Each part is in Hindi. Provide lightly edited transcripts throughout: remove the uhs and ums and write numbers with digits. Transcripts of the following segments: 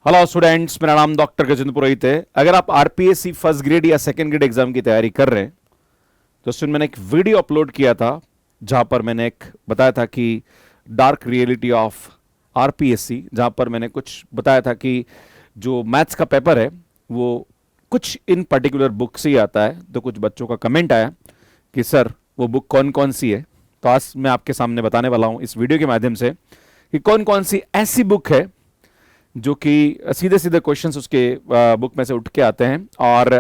हेलो स्टूडेंट्स, मेरा नाम डॉक्टर गजेंद्र पुरोहित है। अगर आप आरपीएससी फर्स्ट ग्रेड या सेकंड ग्रेड एग्जाम की तैयारी कर रहे हैं तो उसमें मैंने एक वीडियो अपलोड किया था जहां पर मैंने एक बताया था कि डार्क रियलिटी ऑफ आरपीएससी, जहां पर मैंने कुछ बताया था कि जो मैथ्स का पेपर है वो कुछ इन पर्टिकुलर बुक से ही आता है। तो कुछ बच्चों का कमेंट आया कि सर वो बुक कौन कौन सी है। तो आज मैं आपके सामने बताने वाला हूं इस वीडियो के माध्यम से कि कौन कौन सी ऐसी बुक है जो कि सीधे सीधे क्वेश्चंस उसके बुक में से उठ के आते हैं। और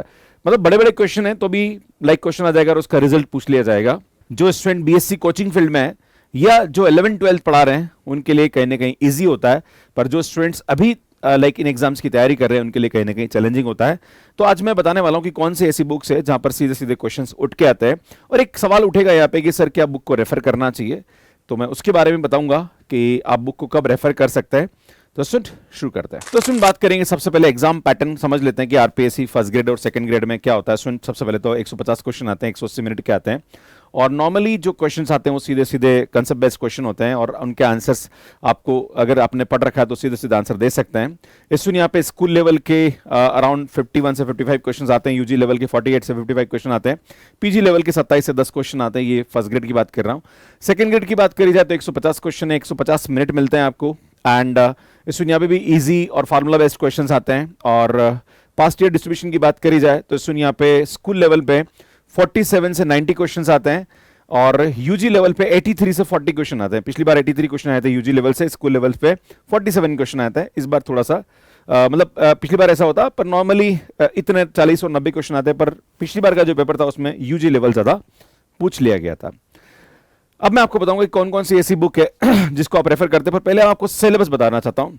मतलब बड़े बड़े क्वेश्चन हैं तो भी लाइक क्वेश्चन आ जाएगा और उसका रिजल्ट पूछ लिया जाएगा। जो स्टूडेंट बीएससी कोचिंग फील्ड में है या जो 11th-12th पढ़ा रहे हैं उनके लिए कहीं ना कहीं ईजी होता है, पर जो स्टूडेंट्स अभी लाइक इन एग्जाम्स की तैयारी कर रहे हैं उनके लिए कहीं ना कहीं चैलेंजिंग होता है। तो आज मैं बताने वाला हूं कि कौन सी ऐसी बुक्स है जहां पर सीधे सीधे क्वेश्चंस उठ के आते हैं। और एक सवाल उठेगा यहाँ पे कि सर क्या बुक को रेफर करना चाहिए, तो मैं उसके बारे में बताऊंगा कि आप बुक को कब रेफर कर सकते हैं। तो स्टूडेंट शुरू करते हैं। तो स्टूडेंट बात करेंगे, सबसे पहले एग्जाम पैटर्न समझ लेते हैं कि आरपीएससी फर्स्ट ग्रेड और सेकंड ग्रेड में क्या होता है। स्टूडेंट सबसे पहले तो 150 क्वेश्चन आते हैं, 180 मिनट के आते हैं। और नॉर्मली जो क्वेश्चंस आते हैं वो सीधे सीधे कंसेप्ट बेस्ड क्वेश्चन होते हैं और उनके आंसर्स आपको अगर आपने पढ़ रखा है तो सीधे सीधे आंसर दे सकते हैं। इसमें यहाँ पे स्कूल लेवल के अराउंड 51 से 55 क्वेश्चन आते हैं, यूजी लेवल के 48 से 55 क्वेश्चन आते हैं, पीजी लेवल के 27 से 10 क्वेश्चन आते हैं। ये फर्स्ट ग्रेड की बात कर रहा हूँ। सेकंड ग्रेड की बात करी जाए तो 150 क्वेश्चन है, 150 मिनट मिलते हैं आपको। एंड इसमें यहाँ पे भी इजी और फार्मूला बेस्ड क्वेश्चंस आते हैं। और पास्ट ईयर डिस्ट्रीब्यूशन की बात करी जाए तो इसमें यहाँ पे स्कूल लेवल पे 47 से 90 क्वेश्चंस आते हैं और यूजी लेवल पे 83 से 40 क्वेश्चन आते हैं। पिछली बार 83 क्वेश्चन आए थे यूजी लेवल से, स्कूल लेवल पे 47 क्वेश्चन आते हैं। इस बार थोड़ा सा मतलब पिछली बार ऐसा होता पर नॉर्मली इतने 40 और 90 क्वेश्चन आते हैं, पर पिछली बार का जो पेपर था उसमें यूजी लेवल ज्यादा पूछ लिया गया था। अब मैं आपको बताऊंगा कौन कौन सी ऐसी बुक है जिसको आप रेफर करते हैं, पर पहले आपको सिलेबस बताना चाहता हूं।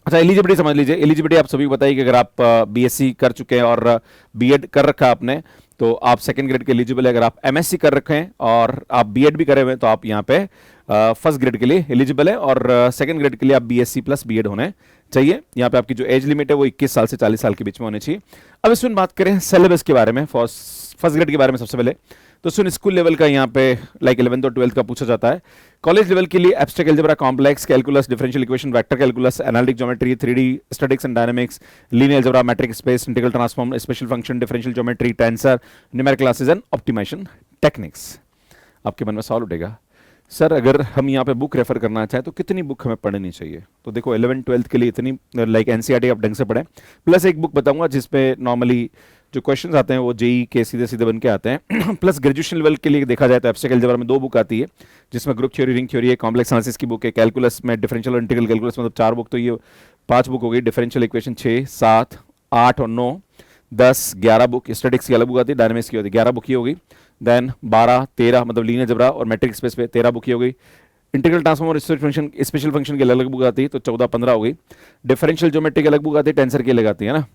अच्छा, एलिजिबिलिटी समझ लीजिए। एलिजिबिलिटी आप सभी को बताइए कि अगर आप बीएससी कर चुके हैं और बीएड कर रखा है आपने तो आप सेकंड ग्रेड के एलिजिबल है। अगर आप एमएससी कर रखे हैं और आप बीएड भी करे हुए हैं तो आप यहाँ पे फर्स्ट ग्रेड के लिए एलिजिबल है और सेकंड ग्रेड के लिए आप बीएससी प्लस बीएड होने चाहिए। यहाँ पे आपकी जो एज लिमिट है वो 21 साल से 40 साल के बीच में होनी चाहिए। अब इसमें बात करें सिलेबस के बारे में, फर्स्ट ग्रेड के बारे में सबसे पहले तो सुन स्कूल लेवल का यहाँ पे लाइक 11th और 12th का पूछा जाता है। कॉलेज लेवल के लिए abstract algebra, complex calculus, differential equation, vector calculus, analytic geometry, 3D statics and dynamics, linear algebra, metric space, integral transform, special function, differential geometry, tensor, numerical classes and optimization techniques. आपके मन में सवाल उठेगा, सर अगर हम यहाँ पे बुक रेफर करना चाहें तो कितनी बुक हमें पढ़नी चाहिए। तो देखो 11th-12th के लिए इतनी लाइक एनसीईआरटी आप ढंग से पढ़ें, प्लस एक बुक बताऊंगा जिसपे नॉर्मली जो क्वेश्चंस आते हैं वो जेई के सीधे सीधे बन के आते हैं। प्लस ग्रेजुएशन लेवल के लिए देखा जाए तो एब्स्ट्रैक्ट अलजेब्रा में 2 बुक आती है जिसमें ग्रुप थ्योरी, रिंग थ्योरी है, कॉम्प्लेक्स एनालिसिस की बुक है, कैलकुलस में डिफरेंशियल और इंटीग्रल कैलकुलस मतलब 4 बुक, तो ये 5 बुक हो गई। डिफरेंशियल इक्वेशन 6, 7, 8 और 9, 10, 11 बुक। स्टैटिक्स की अलग बुक आती है, डायनामिक्स की होती है, 11 बुक ही होगी। देन 12, 13 मतलब लीनियर अलजेब्रा और मैट्रिक स्पेस पे 13 बुक ही हो गई। इंटीग्रल ट्रांसफॉर्म और स्पेशल फंक्शन की अलग बुक आती है तो 14-15 हो गई। डिफरेंशियल ज्योमेट्री की अलग बुक आती है, टेंसर की अलग आती है ना,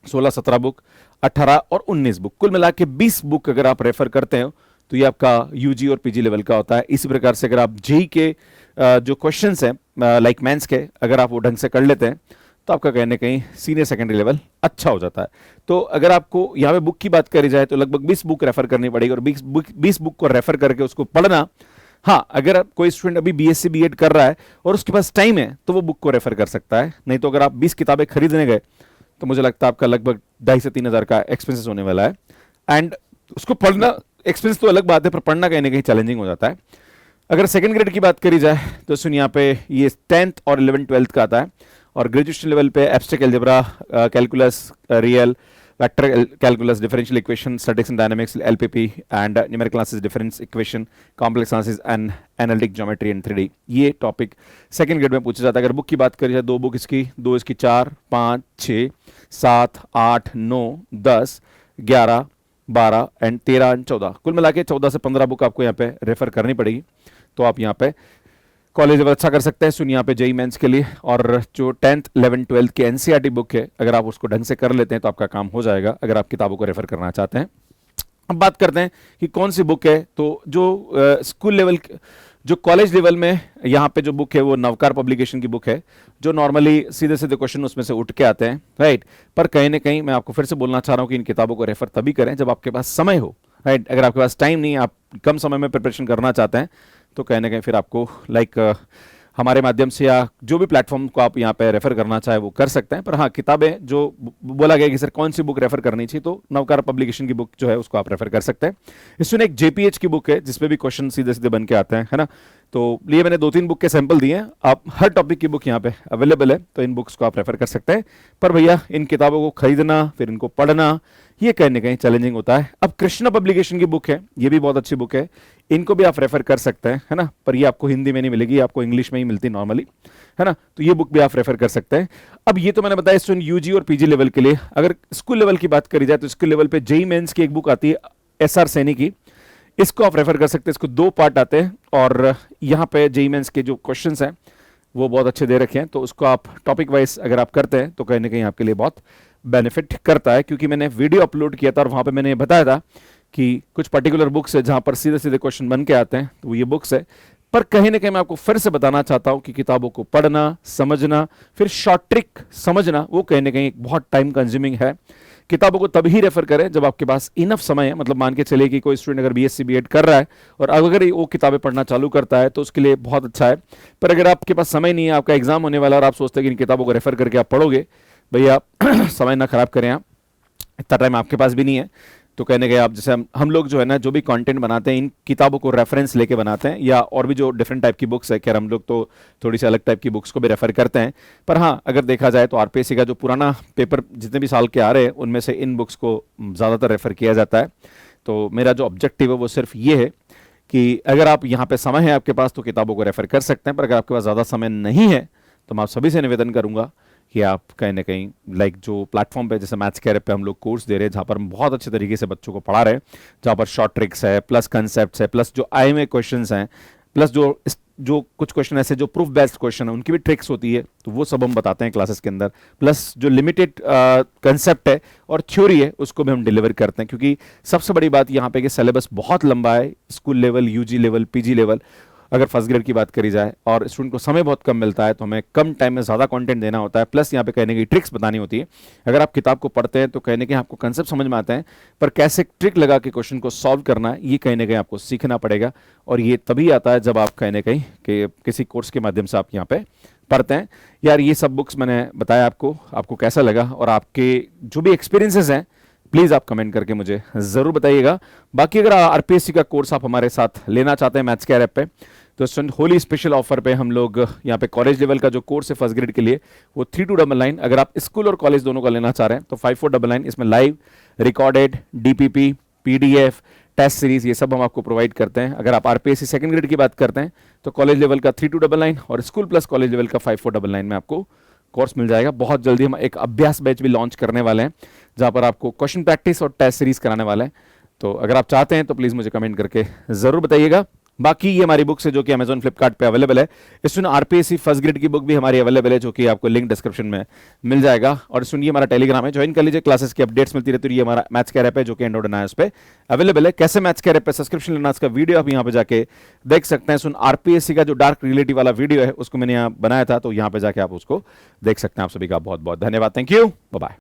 16-17 बुक, 18 और 19 बुक, कुल मिला के 20 बुक अगर आप रेफर करते हो तो ये आपका यूजी और पीजी लेवल का होता है। इसी प्रकार से अगर आप जेई के जो क्वेश्चंस हैं लाइक मेंस के अगर आप वो ढंग से कर लेते हैं तो आपका कहीं ना कहीं सीनियर सेकेंडरी लेवल अच्छा हो जाता है। तो अगर आपको यहाँ पे बुक की बात करी जाए तो लगभग 20 बुक रेफर करनी पड़ेगी और 20 बुक को रेफर करके उसको पढ़ना। हाँ, अगर कोई स्टूडेंट अभी बीएससी बीएड कर रहा है और उसके पास टाइम है तो वो बुक को रेफर कर सकता है, नहीं तो अगर आप 20 किताबें खरीदने गए तो मुझे लगता है आपका लगभग 2,500 से 3,000 का एक्सपेंसेस होने वाला है। एंड उसको पढ़ना, एक्सपेंस तो अलग बात है, पर पढ़ना कहीं ना कहीं चैलेंजिंग हो जाता है। अगर सेकंड ग्रेड की बात करी जाए तो सुन यहाँ पे ये 10th और 11th-12th का आता है और ग्रेजुएशन लेवल पे abstract algebra, calculus, real, vector calculus, differential equation, statics and dynamics, LPP and numerical classes, difference equation, complex analysis and analytic geometry and 3D, ये टॉपिक सेकंड ग्रेड में पूछा जाता है। अगर बुक की बात करी जाए 2 बुक इसकी, 2 इसकी 4, 5, 6, 7, 8, 9, 10, 11, 12 एंड 13 एंड 14, कुल मिला के 14 से 15 बुक आपको यहाँ पे रेफर करनी पड़ेगी। तो आप यहाँ पे कॉलेज लेवल अच्छा कर सकते हैं। सुन यहाँ पे जेई मेंस के लिए और जो 10th, 11th, 12th की एनसीईआरटी बुक है अगर आप उसको ढंग से कर लेते हैं तो आपका काम हो जाएगा अगर आप किताबों को रेफर करना चाहते हैं। अब बात करते हैं कि कौन सी बुक है। तो जो स्कूल लेवल, जो कॉलेज लेवल में यहाँ पे जो बुक है वो नवकार पब्लिकेशन की बुक है, जो नॉर्मली सीधे सीधे क्वेश्चन उसमें से उठ के आते हैं, राइट। पर कहीं ना कहीं मैं आपको फिर से बोलना चाह रहा हूँ कि इन किताबों को रेफर तभी करें जब आपके पास समय हो, राइट। अगर आपके पास टाइम नहीं, आप कम समय में प्रिपरेशन करना चाहते हैं तो कहीं ना कहीं फिर आपको लाइक हमारे माध्यम से या जो भी प्लेटफॉर्म को आप यहाँ पे रेफर करना चाहे वो कर सकते हैं। पर हाँ, किताबें जो बोला गया कि सर कौन सी बुक रेफर करनी चाहिए, तो नवकार पब्लिकेशन की बुक जो है उसको आप रेफर कर सकते हैं। इसमें एक जेपीएच की बुक है जिसपे भी क्वेश्चन सीधे सीधे बन के आते हैं, है ना। तो लिए मैंने 2-3 बुक के सैंपल दिए हैं, आप हर टॉपिक की बुक यहाँ पे अवेलेबल है, तो इन बुक्स को आप रेफर कर सकते हैं। पर भैया इन किताबों को खरीदना फिर इनको पढ़ना ये कहीं ना कहीं चैलेंजिंग होता है। अब कृष्णा पब्लिकेशन की बुक है, ये भी बहुत अच्छी बुक है, इनको भी आप रेफर कर सकते हैं, है ना। पर ये आपको हिंदी में नहीं मिलेगी, आपको इंग्लिश में ही मिलती नॉर्मली, है ना। तो ये बुक भी आप रेफर कर सकते हैं। अब ये तो मैंने बताया स्टूडेंट यूजी और पीजी लेवल के लिए। अगर स्कूल लेवल की बात करी जाए तो स्कूल लेवल पे जेई मेंस की एक बुक आती है एसआर सैनी की, इसको आप रेफर कर सकते हैं। इसको 2 पार्ट आते हैं और यहाँ पे जेई मेंस के जो क्वेश्चंस हैं वो बहुत अच्छे दे रखे हैं, तो उसको आप टॉपिक वाइज अगर आप करते हैं तो कहीं ना कहीं आपके लिए बहुत बेनिफिट करता है। क्योंकि मैंने वीडियो अपलोड किया था और वहां पे मैंने बताया था कि कुछ पर्टिकुलर बुक्स है जहां पर सीधे सीधे क्वेश्चन बन के आते हैं, तो ये बुक्स है। पर कहीं ना कहीं मैं आपको फिर से बताना चाहता हूं कि किताबों को पढ़ना, समझना, फिर शॉर्ट ट्रिक समझना, वो कहीं ना कहीं बहुत टाइम कंज्यूमिंग है। किताबों को तभी रेफर करें जब आपके पास इनफ समय है। मतलब मान के चलिए कि कोई स्टूडेंट अगर बीएससी बीएड कर रहा है और अगर वो किताबें पढ़ना चालू करता है तो उसके लिए बहुत अच्छा है। पर अगर आपके पास समय नहीं है, आपका एग्जाम होने वाला और आप सोचते हैं कि इन किताबों को रेफर करके आप पढ़ोगे, भैया समय ना खराब करें आप, इतना टाइम आपके पास भी नहीं है। तो कहने गए आप जैसे हम लोग जो है ना जो भी कंटेंट बनाते हैं इन किताबों को रेफरेंस लेके बनाते हैं, या और भी जो डिफरेंट टाइप की बुक्स है, खैर हम लोग तो थोड़ी सी अलग टाइप की बुक्स को भी रेफर करते हैं। पर हाँ, अगर देखा जाए तो आरपीएससी का जो पुराना पेपर जितने भी साल के आ रहे हैं उनमें से इन बुक्स को ज़्यादातर रेफर किया जाता है। तो मेरा जो ऑब्जेक्टिव है वो सिर्फ ये है कि अगर आप यहाँ पे समय है आपके पास तो किताबों को रेफर कर सकते हैं। पर अगर आपके पास ज़्यादा समय नहीं है तो मैं आप सभी से निवेदन करूंगा कि आप कहीं ना कहीं लाइक जो प्लेटफॉर्म पे जैसे मैथ्स कैरियर पे हम लोग कोर्स दे रहे हैं, जहाँ पर हम बहुत अच्छे तरीके से बच्चों को पढ़ा रहे हैं, जहाँ पर शॉर्ट ट्रिक्स है, प्लस कंसेप्ट्स है, प्लस जो आईएमए क्वेश्चंस हैं, प्लस जो कुछ क्वेश्चन ऐसे जो प्रूफ बेस्ड क्वेश्चन है उनकी भी ट्रिक्स होती है, तो वो सब हम बताते हैं क्लासेस के अंदर। प्लस जो लिमिटेड कंसेप्ट है और थ्योरी है उसको भी हम डिलीवर करते हैं। क्योंकि सबसे बड़ी बात यहाँ पे कि सिलेबस बहुत लंबा है, school level, UG level, PG level, अगर फर्स्ट ग्रेड की बात करी जाए, और स्टूडेंट को समय बहुत कम मिलता है तो हमें कम टाइम में ज़्यादा कंटेंट देना होता है। प्लस यहाँ पे कहने की ट्रिक्स बतानी होती है। अगर आप किताब को पढ़ते हैं तो कहने के आपको कंसेप्ट समझ में आते हैं, पर कैसे ट्रिक लगा के क्वेश्चन को सॉल्व करना है ये कहने के आपको सीखना पड़ेगा। और ये तभी आता है जब आप कहने कहीं कि किसी कोर्स के माध्यम से आप यहाँ पे पढ़ते हैं। यार ये सब बुक्स मैंने बताया आपको कैसा लगा, और आपके जो भी एक्सपीरियंसेस हैं प्लीज़ आप कमेंट करके मुझे ज़रूर बताइएगा। बाकी अगर आरपीएससी का कोर्स आप हमारे साथ लेना चाहते हैं मैथ्स कैरियर ऐप पे, तो स्टूडेंट होली स्पेशल ऑफर पे हम लोग यहाँ पे कॉलेज लेवल का जो कोर्स है फर्स्ट ग्रेड के लिए वो 3299, अगर आप स्कूल और कॉलेज दोनों का लेना चाह रहे हैं तो 5499। इसमें live, recorded, DPP, PDF, test series ये सब हम आपको प्रोवाइड करते हैं। अगर आप आरपीएससी सेकंड ग्रेड की बात करते हैं तो कॉलेज लेवल का 3299 और स्कूल प्लस कॉलेज लेवल का 5499 में आपको कोर्स मिल जाएगा। बहुत जल्दी हम एक अभ्यास बैच भी लॉन्च करने वाले हैं जहां पर आपको क्वेश्चन प्रैक्टिस और टेस्ट सीरीज कराने वाले हैं। तो अगर आप चाहते हैं तो प्लीज़ मुझे कमेंट करके ज़रूर बताइएगा। बाकी ये हमारी बुक्स है जो कि अमेजॉन फ्लिपकार्ट पे अवेलेबल है। इसमें आरपीएससी फर्स्ट ग्रेड की बुक भी हमारी अवेलेबल है जो कि आपको लिंक डिस्क्रिप्शन में मिल जाएगा। और सुनिए हमारा टेलीग्राम है, ज्वाइन कर लीजिए, क्लासेस की अपडेट्स मिलती रहती है। ये हमारा मैथ्स कैरियर ऐप है जो कि एंड्रॉइड एंड आईओएस पे अवेलेबल है। कैसे मैथ्स कैरियर ऐप पे सब्सक्रिप्शन लेना इसका वीडियो आप यहाँ पे जाके देख सकते हैं। सुन आरपीएससी का जो डार्क रिलेटिव वाला वीडियो है उसको मैंने यहाँ बनाया था, तो यहाँ पे जाके आप उसको देख सकते हैं। आप सभी का बहुत बहुत धन्यवाद। Thank you, bye bye.